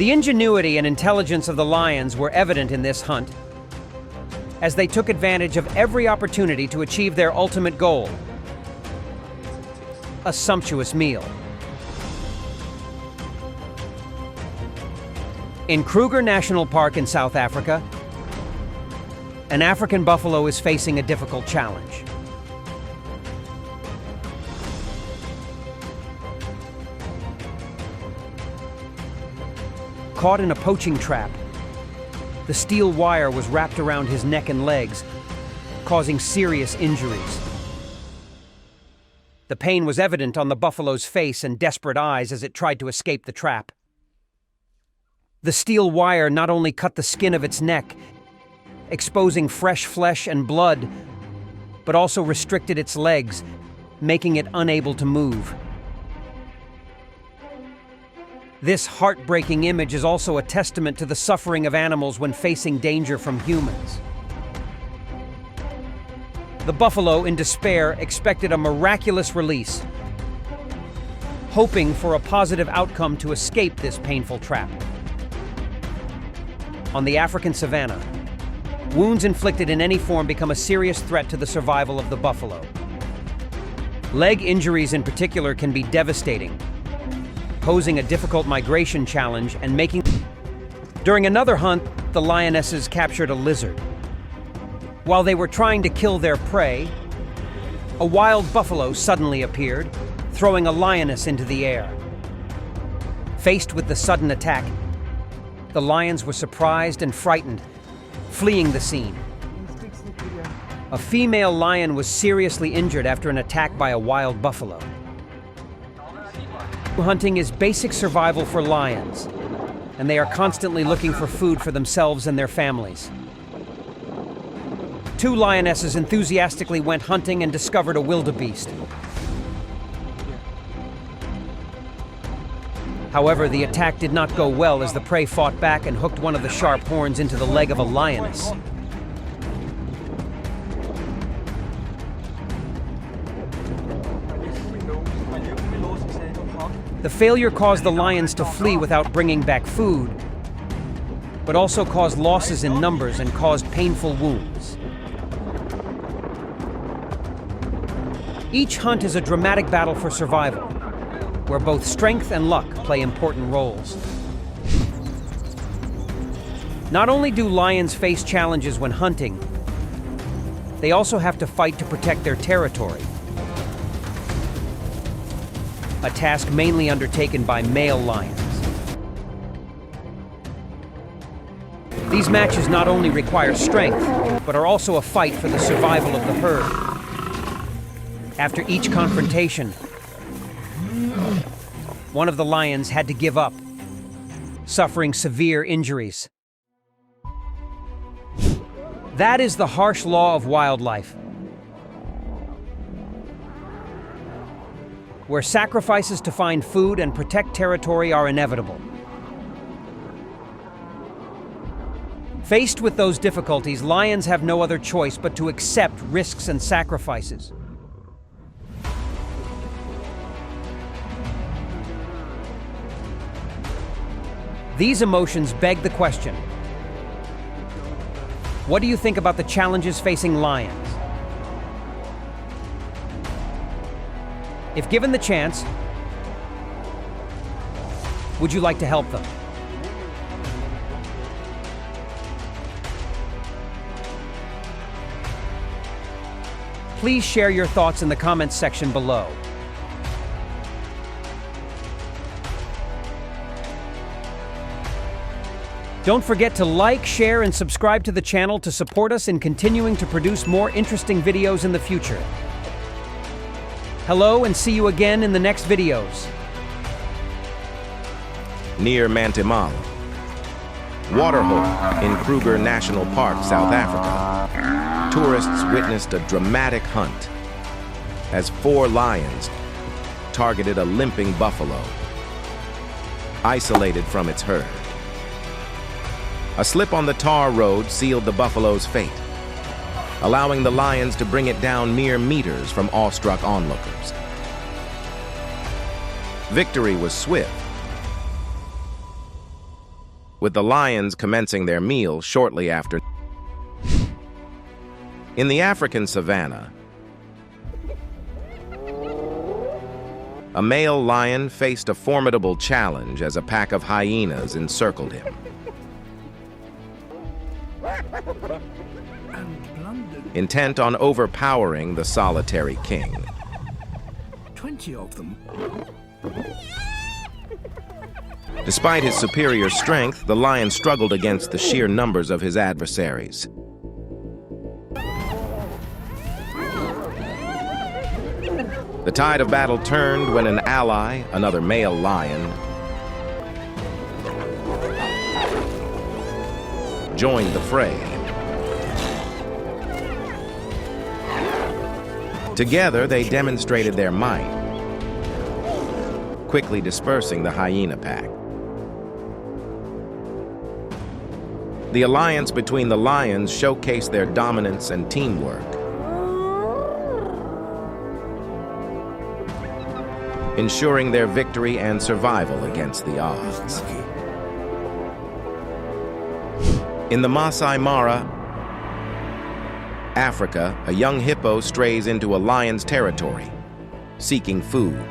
The ingenuity and intelligence of the lions were evident in this hunt, as they took advantage of every opportunity to achieve their ultimate goal: a sumptuous meal. In Kruger National Park in South Africa, an African buffalo is facing a difficult challenge. Caught in a poaching trap, the steel wire was wrapped around his neck and legs, causing serious injuries. The pain was evident on the buffalo's face and desperate eyes as it tried to escape the trap. The steel wire not only cut the skin of its neck, exposing fresh flesh and blood, but also restricted its legs, making it unable to move. This heartbreaking image is also a testament to the suffering of animals when facing danger from humans. The buffalo, in despair, expected a miraculous release, hoping for a positive outcome to escape this painful trap. On the African savanna, wounds inflicted in any form become a serious threat to the survival of the buffalo. Leg injuries in particular can be devastating, posing a difficult migration challenge and making... During another hunt, the lionesses captured a lizard. While they were trying to kill their prey, a wild buffalo suddenly appeared, throwing a lioness into the air. Faced with the sudden attack, the lions were surprised and frightened, fleeing the scene. A female lion was seriously injured after an attack by a wild buffalo. Hunting is basic survival for lions, and they are constantly looking for food for themselves and their families. Two lionesses enthusiastically went hunting and discovered a wildebeest. However, the attack did not go well as the prey fought back and hooked one of the sharp horns into the leg of a lioness. The failure caused the lions to flee without bringing back food, but also caused losses in numbers and caused painful wounds. Each hunt is a dramatic battle for survival, where both strength and luck play important roles. Not only do lions face challenges when hunting, they also have to fight to protect their territory, a task mainly undertaken by male lions. These matches not only require strength, but are also a fight for the survival of the herd. After each confrontation, one of the lions had to give up, suffering severe injuries. That is the harsh law of wildlife, where sacrifices to find food and protect territory are inevitable. Faced with those difficulties, lions have no other choice but to accept risks and sacrifices. These emotions beg the question: what do you think about the challenges facing lions? If given the chance, would you like to help them? Please share your thoughts in the comments section below. Don't forget to like, share, and subscribe to the channel to support us in continuing to produce more interesting videos in the future. Hello, and see you again in the next videos. Near Maternal, waterhole in Kruger National Park, South Africa, tourists witnessed a dramatic hunt as 4 lions targeted a limping buffalo, isolated from its herd. A slip on the tar road sealed the buffalo's fate, allowing the lions to bring it down mere meters from awestruck onlookers. Victory was swift, with the lions commencing their meal shortly after. In the African savanna, a male lion faced a formidable challenge as a pack of hyenas encircled him. Intent on overpowering the solitary king. 20 of them. Despite his superior strength, the lion struggled against the sheer numbers of his adversaries. The tide of battle turned when an ally, another male lion, joined the fray. Together, they demonstrated their might, quickly dispersing the hyena pack. The alliance between the lions showcased their dominance and teamwork, ensuring their victory and survival against the odds. In the Masai Mara, Africa, a young hippo strays into a lion's territory, seeking food.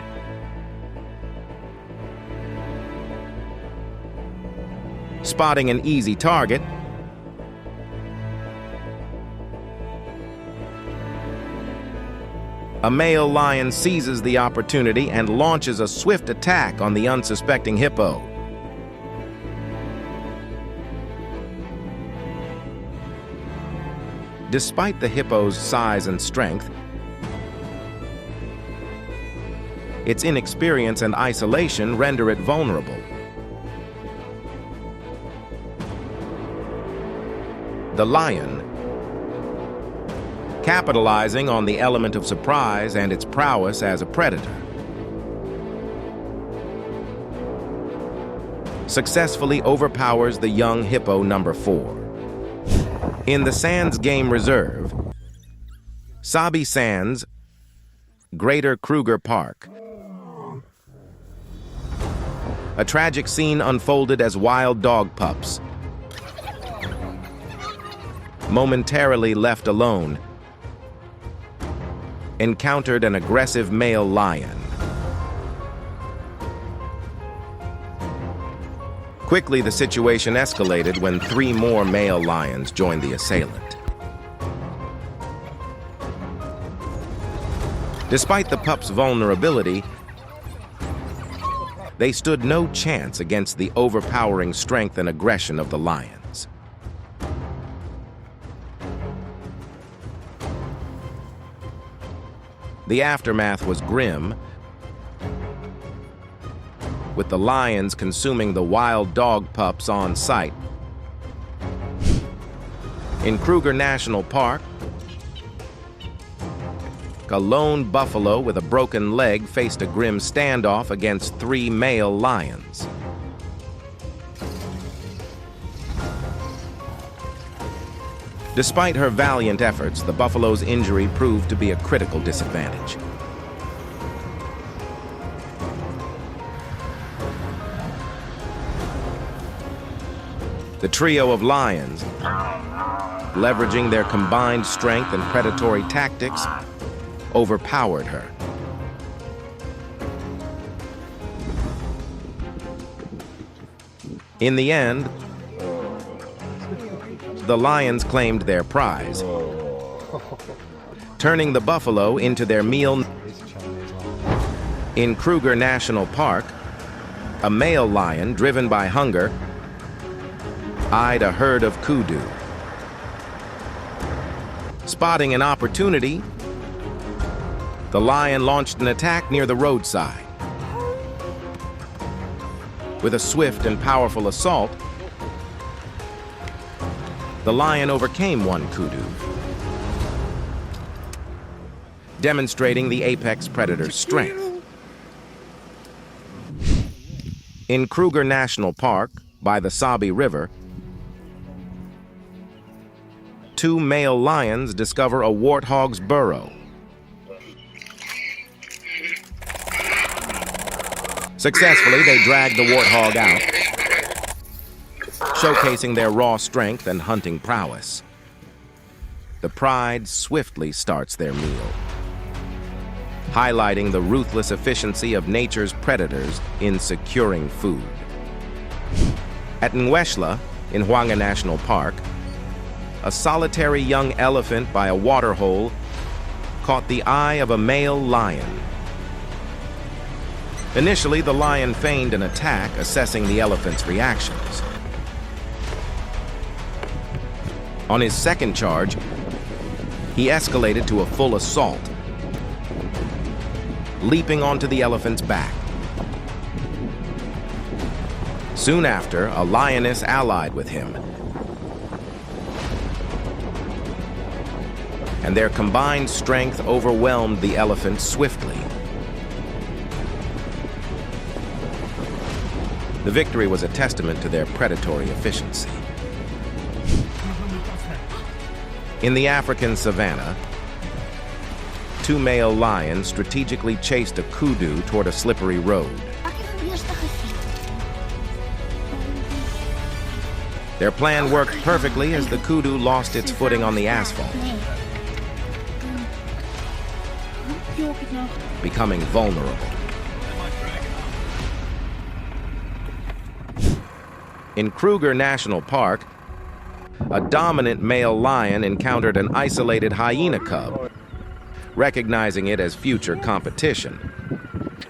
Spotting an easy target, a male lion seizes the opportunity and launches a swift attack on the unsuspecting hippo. Despite the hippo's size and strength, its inexperience and isolation render it vulnerable. The lion, capitalizing on the element of surprise and its prowess as a predator, successfully overpowers the young hippo number 4. In the Sands Game Reserve, Sabi Sands, Greater Kruger Park, a tragic scene unfolded as wild dog pups, momentarily left alone, encountered an aggressive male lion. Quickly, the situation escalated when 3 more male lions joined the assailant. Despite the pups' vulnerability, they stood no chance against the overpowering strength and aggression of the lions. The aftermath was grim, with the lions consuming the wild dog pups on sight. In Kruger National Park, a lone buffalo with a broken leg faced a grim standoff against 3 male lions. Despite her valiant efforts, the buffalo's injury proved to be a critical disadvantage. The trio of lions, leveraging their combined strength and predatory tactics, overpowered her. In the end, the lions claimed their prize, turning the buffalo into their meal. In Kruger National Park, a male lion, driven by hunger, eyed a herd of kudu. Spotting an opportunity, the lion launched an attack near the roadside. With a swift and powerful assault, the lion overcame one kudu, demonstrating the apex predator's strength. In Kruger National Park, by the Sabi River, 2 male lions discover a warthog's burrow. Successfully, they drag the warthog out. showcasing their raw strength and hunting prowess. The pride swiftly starts their meal, highlighting the ruthless efficiency of nature's predators in securing food. At Ngweshla, in Hwanga National Park, a solitary young elephant by a waterhole caught the eye of a male lion. Initially, the lion feigned an attack, assessing the elephant's reactions. On his second charge, he escalated to a full assault, leaping onto the elephant's back. Soon after, a lioness allied with him, and their combined strength overwhelmed the elephant swiftly. The victory was a testament to their predatory efficiency. In the African savannah, two male lions strategically chased a kudu toward a slippery road. Their plan worked perfectly as the kudu lost its footing on the asphalt, becoming vulnerable. In Kruger National Park, a dominant male lion encountered an isolated hyena cub, recognizing it as future competition.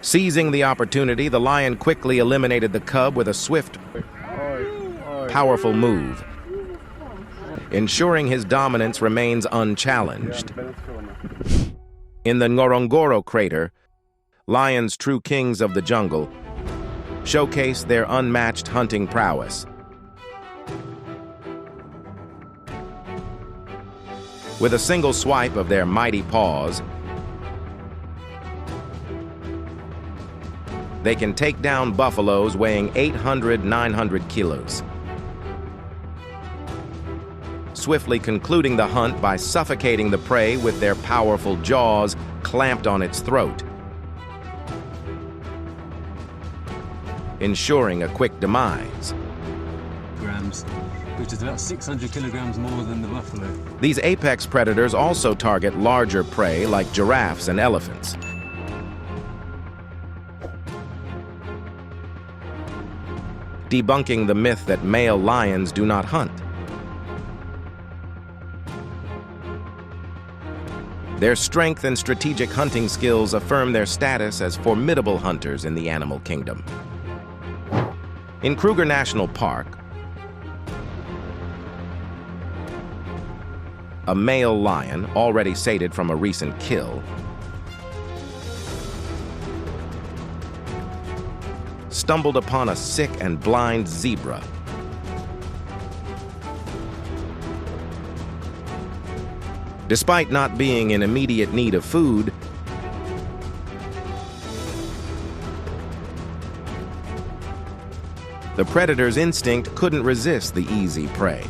Seizing the opportunity, the lion quickly eliminated the cub with a swift, powerful move, ensuring his dominance remains unchallenged. In the Ngorongoro crater, lions, true kings of the jungle, showcase their unmatched hunting prowess. With a single swipe of their mighty paws, they can take down buffaloes weighing 800-900 kilos, swiftly concluding the hunt by suffocating the prey with their powerful jaws clamped on its throat, ensuring a quick demise. Which is about 600 kilograms more than the buffalo. These apex predators also target larger prey like giraffes and elephants. Debunking the myth that male lions do not hunt. Their strength and strategic hunting skills affirm their status as formidable hunters in the animal kingdom. In Kruger National Park, a male lion, already sated from a recent kill, stumbled upon a sick and blind zebra. Despite not being in immediate need of food, the predator's instinct couldn't resist the easy prey.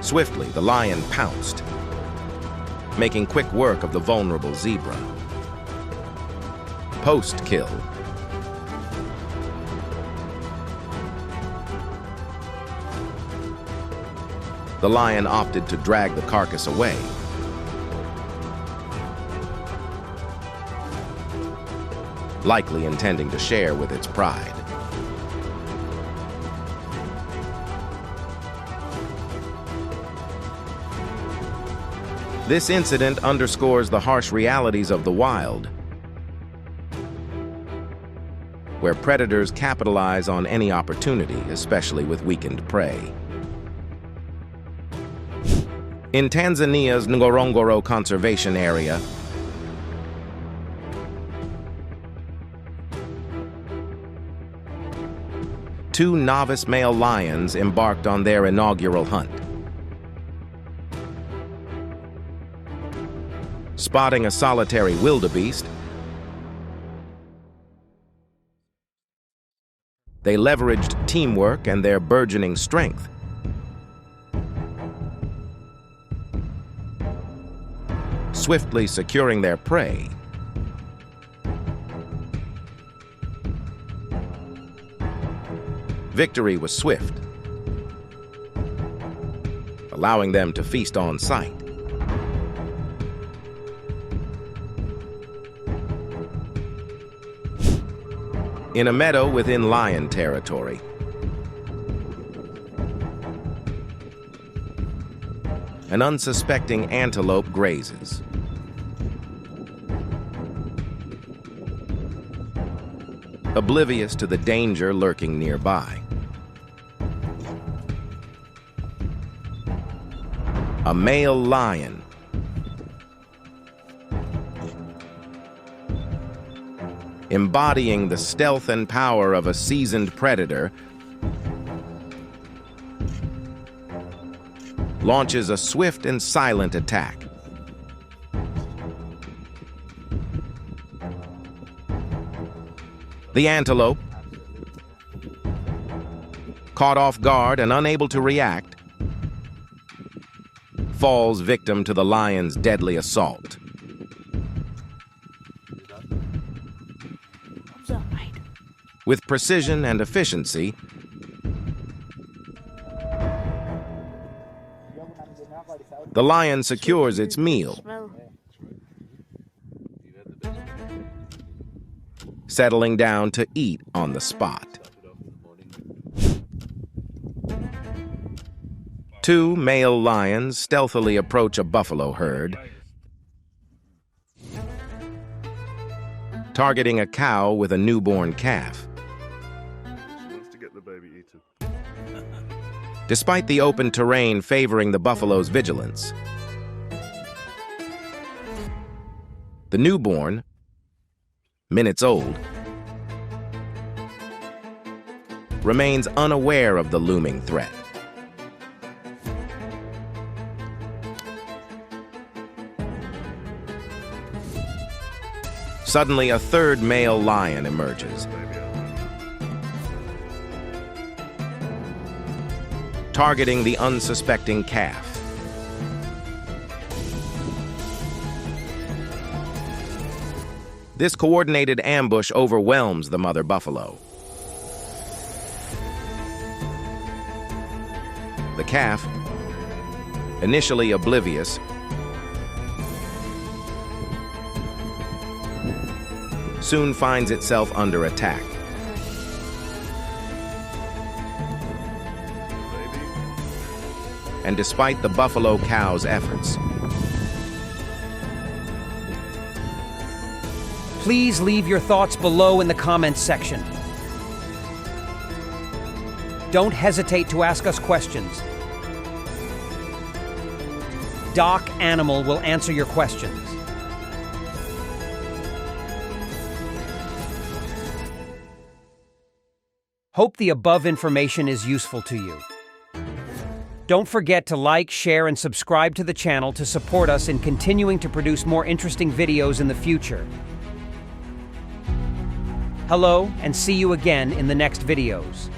Swiftly, the lion pounced, making quick work of the vulnerable zebra. Post-kill, the lion opted to drag the carcass away. Likely intending to share with its pride. This incident underscores the harsh realities of the wild, where predators capitalize on any opportunity, especially with weakened prey. In Tanzania's Ngorongoro Conservation Area, two novice male lions embarked on their inaugural hunt. Spotting a solitary wildebeest, they leveraged teamwork and their burgeoning strength. Swiftly securing their prey Victory was swift, allowing them to feast on sight. In a meadow within lion territory, an unsuspecting antelope grazes. Oblivious to the danger lurking nearby. A male lion embodying the stealth and power of a seasoned predator, launches a swift and silent attack. The antelope, caught off guard and unable to react, falls victim to the lion's deadly assault. With precision and efficiency, the lion secures its meal, settling down to eat on the spot. Two male lions stealthily approach a buffalo herd, targeting a cow with a newborn calf. Despite the open terrain favoring the buffalo's vigilance, the newborn, minutes old, remains unaware of the looming threat. Suddenly, a third male lion emerges, targeting the unsuspecting calf. This coordinated ambush overwhelms the mother buffalo. The calf, initially oblivious, soon finds itself under attack. And despite the buffalo cow's efforts, please leave your thoughts below in the comments section. Don't hesitate to ask us questions. Doc Animal will answer your questions. Hope the above information is useful to you. Don't forget to like, share, and subscribe to the channel to support us in continuing to produce more interesting videos in the future. Hello, and see you again in the next videos.